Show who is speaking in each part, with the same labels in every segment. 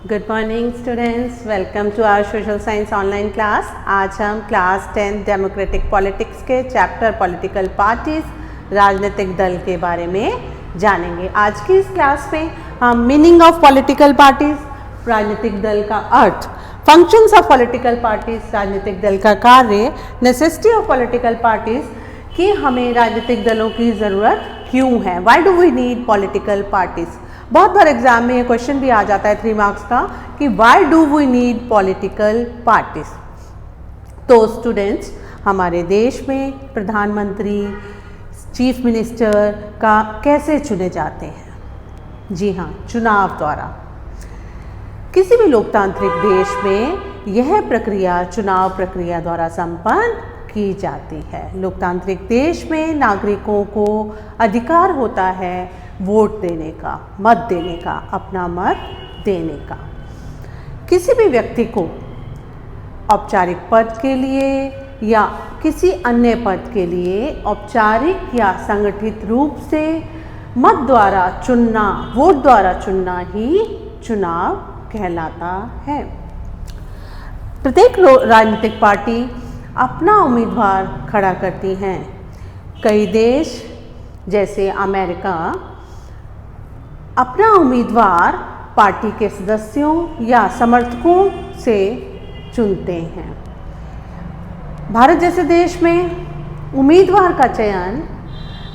Speaker 1: Good morning students, welcome to our social science online class. आज हम class 10 democratic politics के chapter political parties राजनीतिक दल के बारे में जानेंगे। आज की इस क्लास में हम मीनिंग ऑफ पॉलिटिकल पार्टीज, राजनीतिक दल का अर्थ, फंक्शंस ऑफ पॉलिटिकल पार्टीज, राजनीतिक दल का कार्य, नेसेसिटी ऑफ पॉलिटिकल पार्टीज कि हमें राजनीतिक दलों की ज़रूरत क्यों है, why do we need political parties. बहुत बार एग्जाम में ये क्वेश्चन भी आ जाता है 3 मार्क्स का कि why do we need political parties. तो स्टूडेंट्स, हमारे देश में प्रधानमंत्री, चीफ मिनिस्टर का कैसे चुने जाते हैं? जी हाँ, चुनाव द्वारा। किसी भी लोकतांत्रिक देश में यह प्रक्रिया चुनाव प्रक्रिया द्वारा संपन्न की जाती है। लोकतांत्रिक देश में नागरिकों को अधिकार होता है वोट देने का, मत देने का, अपना मत देने का। किसी भी व्यक्ति को औपचारिक पद के लिए या किसी अन्य पद के लिए औपचारिक या संगठित रूप से मत द्वारा चुनना, वोट द्वारा चुनना ही चुनाव कहलाता है। प्रत्येक राजनीतिक पार्टी अपना उम्मीदवार खड़ा करती हैं। कई देश जैसे अमेरिका अपना उम्मीदवार पार्टी के सदस्यों या समर्थकों से चुनते हैं। भारत जैसे देश में उम्मीदवार का चयन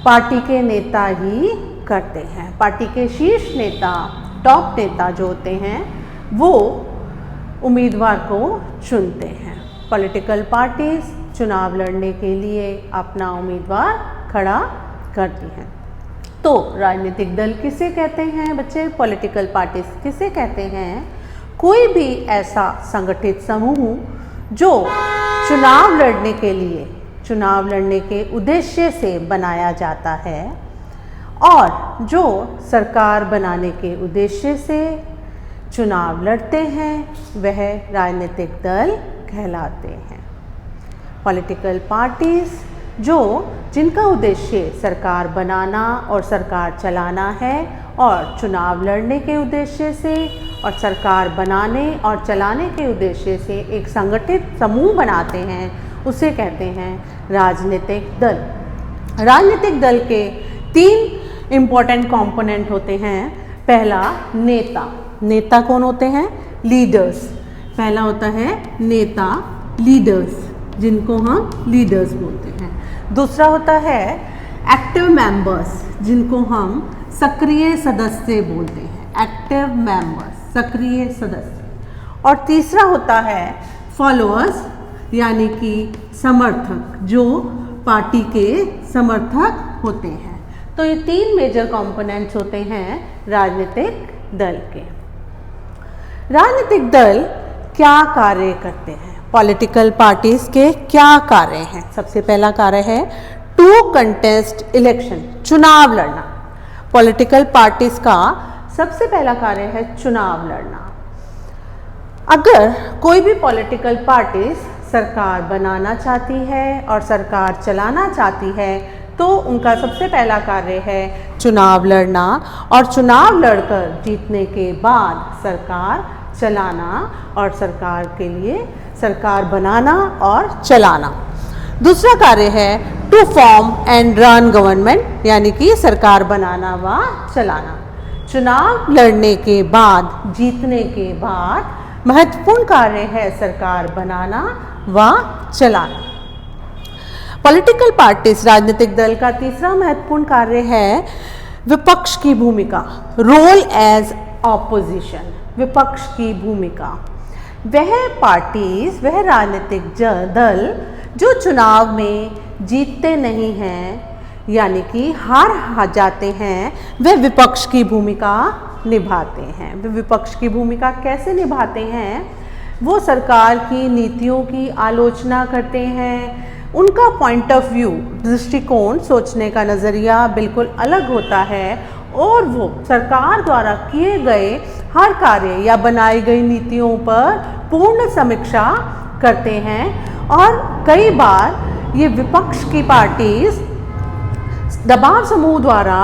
Speaker 1: पार्टी के नेता ही करते हैं। पार्टी के शीर्ष नेता, टॉप नेता जो होते हैं, वो उम्मीदवार को चुनते हैं। पॉलिटिकल पार्टीज चुनाव लड़ने के लिए अपना उम्मीदवार खड़ा करती हैं। तो राजनीतिक दल किसे कहते हैं बच्चे? पॉलिटिकल पार्टीज किसे कहते हैं? कोई भी ऐसा संगठित समूह जो चुनाव लड़ने के लिए, चुनाव लड़ने के उद्देश्य से बनाया जाता है और जो सरकार बनाने के उद्देश्य से चुनाव लड़ते हैं, वह राजनीतिक दल कहलाते हैं। पॉलिटिकल पार्टीज जिनका उद्देश्य सरकार बनाना और सरकार चलाना है और चुनाव लड़ने के उद्देश्य से और सरकार बनाने और चलाने के उद्देश्य से एक संगठित समूह बनाते हैं, उसे कहते हैं राजनीतिक दल। राजनीतिक दल के 3 इम्पोर्टेंट कंपोनेंट होते हैं। पहला, नेता। नेता कौन होते हैं? लीडर्स। पहला होता है नेता, लीडर्स, जिनको हम लीडर्स बोलते हैं। दूसरा होता है एक्टिव मेंबर्स, जिनको हम सक्रिय सदस्य बोलते हैं। एक्टिव मेंबर्स, सक्रिय सदस्य। और तीसरा होता है फॉलोअर्स, यानी कि समर्थक, जो पार्टी के समर्थक होते हैं। तो ये 3 मेजर कंपोनेंट्स होते हैं राजनीतिक दल के। राजनीतिक दल क्या कार्य करते हैं? पॉलिटिकल पार्टीज के क्या कार्य हैं? सबसे पहला कार्य है टू कंटेस्ट इलेक्शन, चुनाव लड़ना। पॉलिटिकल पार्टीज का सबसे पहला कार्य है चुनाव लड़ना। अगर कोई भी पॉलिटिकल पार्टीज सरकार बनाना चाहती है और सरकार चलाना चाहती है, तो उनका सबसे पहला कार्य है चुनाव लड़ना और चुनाव लड़कर जीतने के बाद सरकार चलाना और सरकार के लिए सरकार बनाना और चलाना। दूसरा कार्य है to form and run government, यानी कि सरकार बनाना व चलाना। चुनाव लड़ने के बाद, जीतने के बाद महत्वपूर्ण कार्य है सरकार बनाना व चलाना। पॉलिटिकल पार्टीज, राजनीतिक दल का तीसरा महत्वपूर्ण कार्य है विपक्ष की भूमिका, रोल एज ऑपोजिशन। विपक्ष की भूमिका, वह पार्टीज, वह राजनीतिक दल जो चुनाव में जीतते नहीं हैं, यानी कि हार जाते हैं, वे विपक्ष की भूमिका निभाते हैं। वे विपक्ष की भूमिका कैसे निभाते हैं? वो सरकार की नीतियों की आलोचना करते हैं। उनका पॉइंट ऑफ व्यू, दृष्टिकोण, सोचने का नज़रिया बिल्कुल अलग होता है और वो सरकार द्वारा किए गए हर कार्य या बनाई गई नीतियों पर पूर्ण समीक्षा करते हैं। और कई बार ये विपक्ष की पार्टीज दबाव समूह द्वारा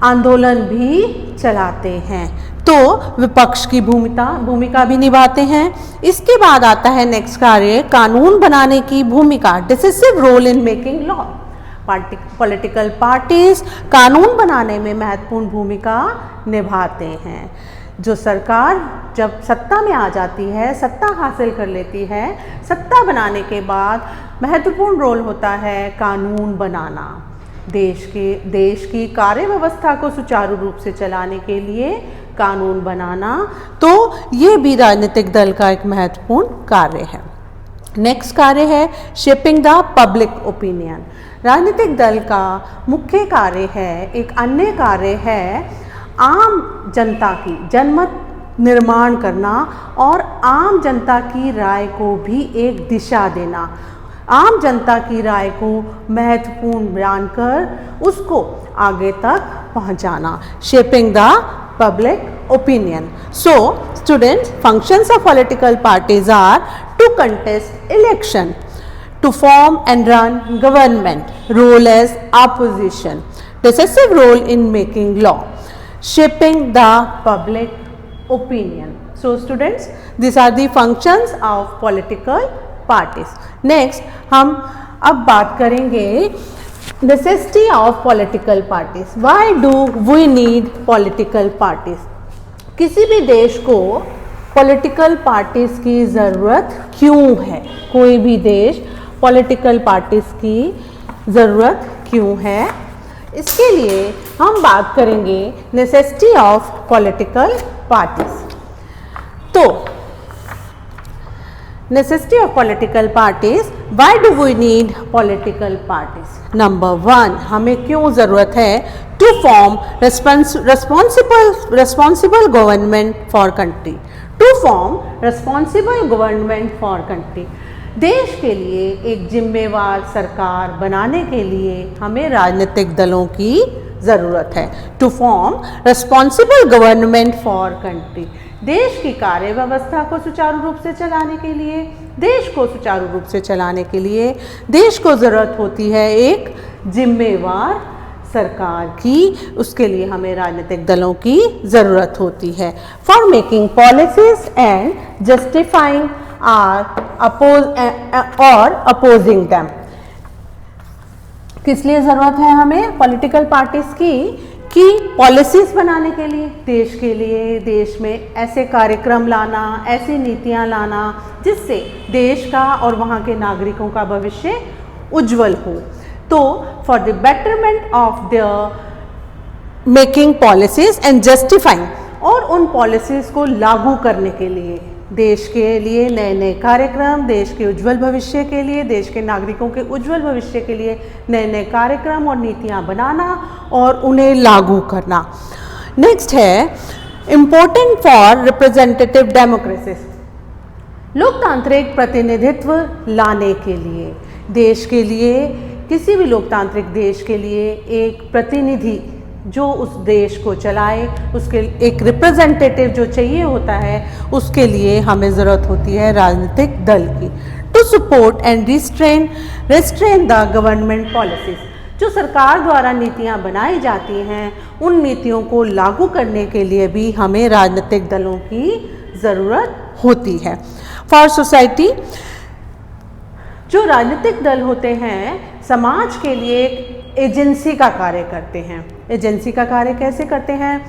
Speaker 1: आंदोलन भी चलाते हैं तो विपक्ष की भूमिका भी निभाते हैं। इसके बाद आता है नेक्स्ट कार्य, कानून बनाने की भूमिका, decisive role in making law. Political parties कानून बनाने में महत्वपूर्ण भूमिका निभाते हैं। जो सरकार जब सत्ता में आ जाती है, सत्ता हासिल कर लेती है, सत्ता बनाने के बाद महत्वपूर्ण रोल होता है कानून बनाना। देश की कार्य व्यवस्था को सुचारू रूप से चलाने के लिए कानून बनाना, तो ये भी राजनीतिक दल का एक महत्वपूर्ण कार्य है। नेक्स्ट कार्य है शेपिंग द पब्लिक ओपिनियन। राजनीतिक दल का मुख्य कार्य है, एक अन्य कार्य है आम जनता की जनमत निर्माण करना और आम जनता की राय को भी एक दिशा देना, आम जनता की राय को महत्वपूर्ण जानकर उसको आगे तक पहुंचाना। Shaping the public opinion. So students, functions of political parties are to contest election, to form and run government, role as opposition, decisive role in making law, shaping the public opinion. So students, these are the functions of political parties. Next, हम अब बात करेंगे necessity of political parties. Why do we need political parties? किसी भी देश को political parties की ज़रूरत क्यों है? कोई भी देश पॉलिटिकल पार्टीज की ज़रूरत क्यों है? इसके लिए हम बात करेंगे नेसेसिटी ऑफ पॉलिटिकल पार्टीज। तो necessity of political parties, why do we need political parties? Number 1, हमें क्यों ज़रूरत है? To form responsible government for country, to form responsible government for country। देश के लिए एक जिम्मेवार सरकार बनाने के लिए हमें राजनीतिक दलों की ज़रूरत है। To form responsible government for country, देश की कार्य व्यवस्था को सुचारू रूप से चलाने के लिए, देश को सुचारू रूप से चलाने के लिए देश को ज़रूरत होती है एक जिम्मेवार सरकार की, उसके लिए हमें राजनीतिक दलों की ज़रूरत होती है। For making policies and justifying और अपोजिंग दैम। किस लिए ज़रूरत है हमें पॉलिटिकल पार्टीज की? कि पॉलिसीज़ बनाने के लिए, देश के लिए, देश में ऐसे कार्यक्रम लाना, ऐसी नीतियां लाना जिससे देश का और वहाँ के नागरिकों का भविष्य उज्जवल हो। तो for the betterment of the making policies and justifying, और उन पॉलिसीज़ को लागू करने के लिए, देश के लिए नए नए कार्यक्रम, देश के उज्जवल भविष्य के लिए, देश के नागरिकों के उज्जवल भविष्य के लिए नए नए कार्यक्रम और नीतियां बनाना और उन्हें लागू करना। नेक्स्ट है इम्पोर्टेंट फॉर रिप्रेजेंटेटिव डेमोक्रेसी, लोकतांत्रिक प्रतिनिधित्व लाने के लिए, देश के लिए, किसी भी लोकतांत्रिक देश के लिए एक प्रतिनिधि जो उस देश को चलाए, उसके एक रिप्रेजेंटेटिव जो चाहिए होता है, उसके लिए हमें ज़रूरत होती है राजनीतिक दल की। To support and restrain the government policies, जो सरकार द्वारा नीतियां बनाई जाती हैं उन नीतियों को लागू करने के लिए भी हमें राजनीतिक दलों की ज़रूरत होती है। फॉर सोसाइटी, जो राजनीतिक दल होते हैं समाज के लिए एक एजेंसी का कार्य करते हैं। एजेंसी का कार्य कैसे करते हैं?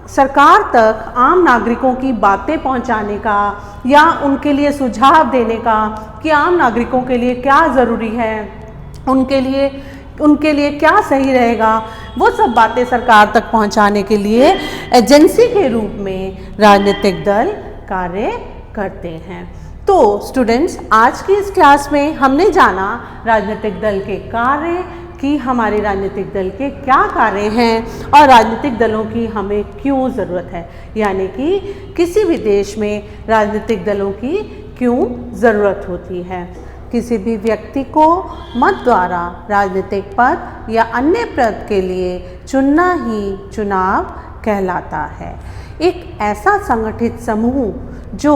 Speaker 1: सरकार तक आम नागरिकों की बातें पहुंचाने का या उनके लिए सुझाव देने का कि आम नागरिकों के लिए क्या ज़रूरी है, उनके लिए क्या सही रहेगा, वो सब बातें सरकार तक पहुंचाने के लिए एजेंसी के रूप में राजनीतिक दल कार्य करते हैं। तो स्टूडेंट्स, आज की इस क्लास में हमने जाना राजनीतिक दल के कार्य कि हमारे राजनीतिक दल के क्या कार्य हैं और राजनीतिक दलों की हमें क्यों ज़रूरत है, यानी कि किसी भी देश में राजनीतिक दलों की क्यों ज़रूरत होती है। किसी भी व्यक्ति को मत द्वारा राजनीतिक पद या अन्य पद के लिए चुनना ही चुनाव कहलाता है। एक ऐसा संगठित समूह जो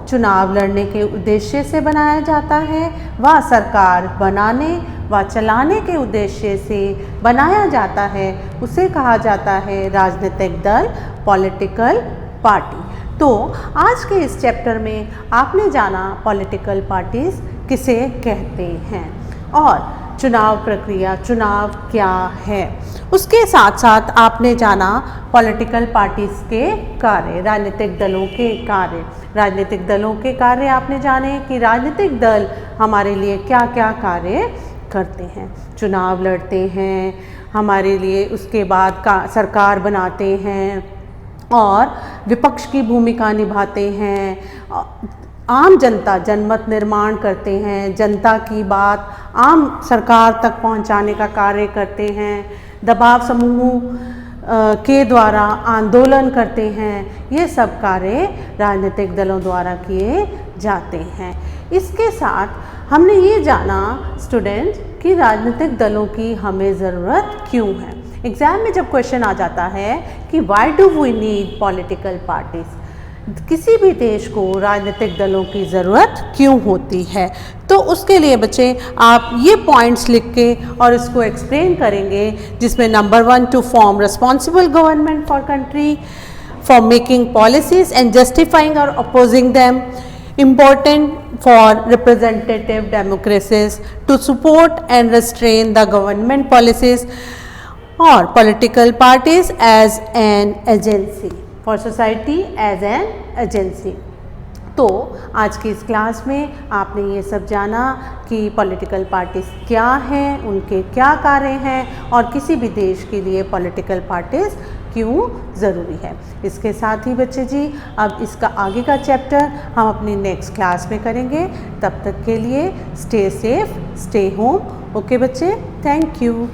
Speaker 1: चुनाव लड़ने के उद्देश्य से बनाया जाता है, वह सरकार बनाने व चलाने के उद्देश्य से बनाया जाता है उसे कहा जाता है राजनीतिक दल, पॉलिटिकल पार्टी। तो आज के इस चैप्टर में आपने जाना पॉलिटिकल पार्टीज़ किसे कहते हैं और चुनाव प्रक्रिया, चुनाव क्या है। उसके साथ साथ आपने जाना पॉलिटिकल पार्टीज़ के कार्य, राजनीतिक दलों के कार्य। राजनीतिक दलों के कार्य आपने जाने कि राजनीतिक दल हमारे लिए क्या क्या कार्य करते हैं। चुनाव लड़ते हैं हमारे लिए, उसके बाद सरकार बनाते हैं और विपक्ष की भूमिका निभाते हैं। आम जनता, जनमत निर्माण करते हैं, जनता की बात आम सरकार तक पहुंचाने का कार्य करते हैं, दबाव समूह के द्वारा आंदोलन करते हैं। ये सब कार्य राजनीतिक दलों द्वारा किए जाते हैं। इसके साथ हमने ये जाना स्टूडेंट कि राजनीतिक दलों की हमें ज़रूरत क्यों है। एग्ज़ाम में जब क्वेश्चन आ जाता है कि why do we need political parties, किसी भी देश को राजनीतिक दलों की ज़रूरत क्यों होती है, तो उसके लिए बच्चे आप ये पॉइंट्स लिख के और इसको एक्सप्लेन करेंगे, जिसमें number 1 to form responsible government for country, for making policies and justifying और opposing them, important for representative democracies to support and restrain the government policies और political parties as an agency for society as an agency. तो आज की इस class में आपने ये सब जाना कि पॉलिटिकल पार्टीज़ क्या हैं, उनके क्या कार्य हैं और किसी भी देश के लिए पॉलिटिकल पार्टीज़ क्यों ज़रूरी है। इसके साथ ही बच्चे जी अब इसका आगे का चैप्टर हम अपनी नेक्स्ट क्लास में करेंगे। तब तक के लिए stay safe, stay home. Okay बच्चे, थैंक यू।